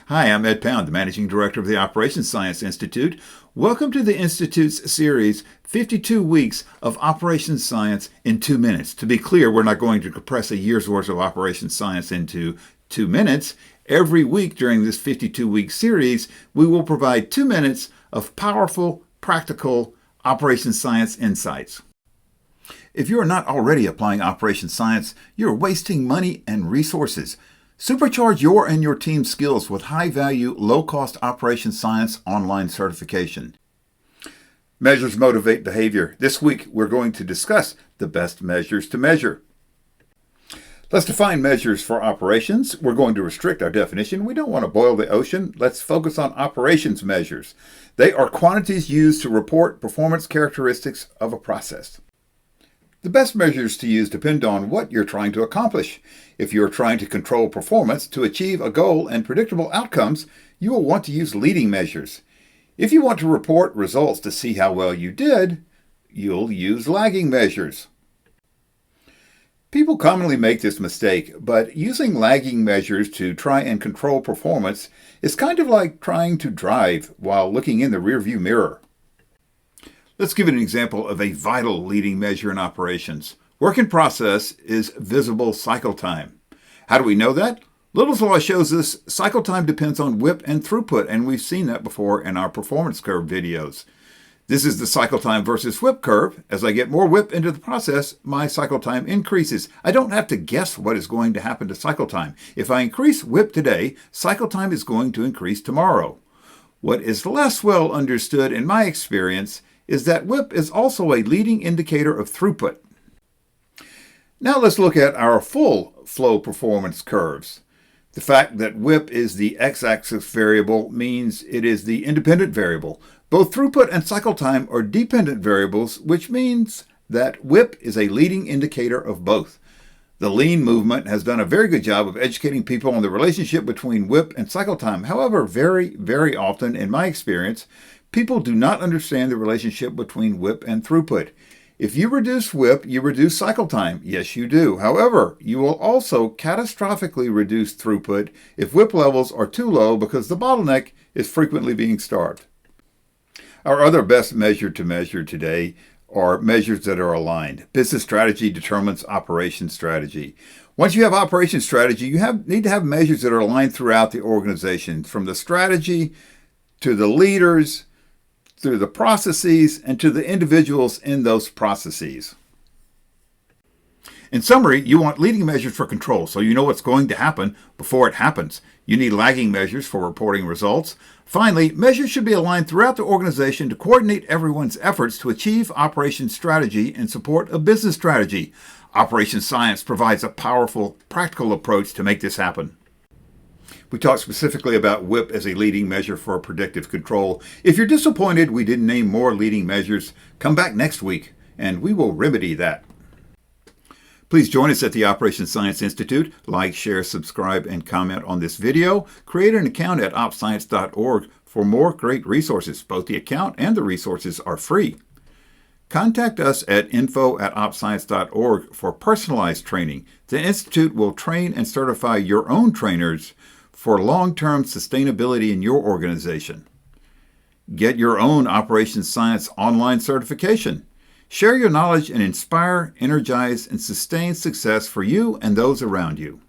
Hi, I'm Ed Pound, the Managing Director of the Operations Science Institute. Welcome to the Institute's series, 52 Weeks of Operations Science in 2 minutes. To be clear, we're not going to compress a year's worth of operations science into 2 minutes. Every week during this 52-week series, we will provide 2 minutes of powerful, practical operations science insights. If you are not already applying operations science, you're wasting money and resources. Supercharge your and your team's skills with high-value, low-cost operations science online certification. Measures motivate behavior. This week, we're going to discuss the best measures to measure. Let's define measures for operations. We're going to restrict our definition. We don't want to boil the ocean. Let's focus on operations measures. They are quantities used to report performance characteristics of a process. The best measures to use depend on what you're trying to accomplish. If you're trying to control performance to achieve a goal and predictable outcomes, you will want to use leading measures. If you want to report results to see how well you did, you'll use lagging measures. People commonly make this mistake, but using lagging measures to try and control performance is kind of like trying to drive while looking in the rearview mirror. Let's give an example of a vital leading measure in operations. Work in process is visible cycle time. How do we know that? Little's Law shows us cycle time depends on WIP and throughput, and we've seen that before in our performance curve videos. This is the cycle time versus WIP curve. As I get more WIP into the process, my cycle time increases. I don't have to guess what is going to happen to cycle time. If I increase WIP today, cycle time is going to increase tomorrow. What is less well understood in my experience is that WIP is also a leading indicator of throughput. Now let's look at our full flow performance curves. The fact that WIP is the x-axis variable means it is the independent variable. Both throughput and cycle time are dependent variables, which means that WIP is a leading indicator of both. The lean movement has done a very good job of educating people on the relationship between WIP and cycle time. However, very often, in my experience, people do not understand the relationship between WIP and throughput. If you reduce WIP, you reduce cycle time. Yes, you do. However, you will also catastrophically reduce throughput if WIP levels are too low because the bottleneck is frequently being starved. Our other best measure to measure today are measures that are aligned. Business strategy determines operation strategy. Once you have operation strategy, you need to have measures that are aligned throughout the organization, from the strategy to the leaders, through the processes, and to the individuals in those processes. In summary, you want leading measures for control, so you know what's going to happen before it happens. You need lagging measures for reporting results. Finally, measures should be aligned throughout the organization to coordinate everyone's efforts to achieve operations strategy in support of business strategy. Operations science provides a powerful, practical approach to make this happen. We talked specifically about WIP as a leading measure for predictive control. If you're disappointed we didn't name more leading measures, come back next week and we will remedy that. Please join us at the Operations Science Institute. Like, share, subscribe, and comment on this video. Create an account at opscience.org for more great resources. Both the account and the resources are free. Contact us at info@opscience.org for personalized training. The Institute will train and certify your own trainers for long-term sustainability in your organization. Get your own operations science online certification. Share your knowledge and inspire, energize, and sustain success for you and those around you.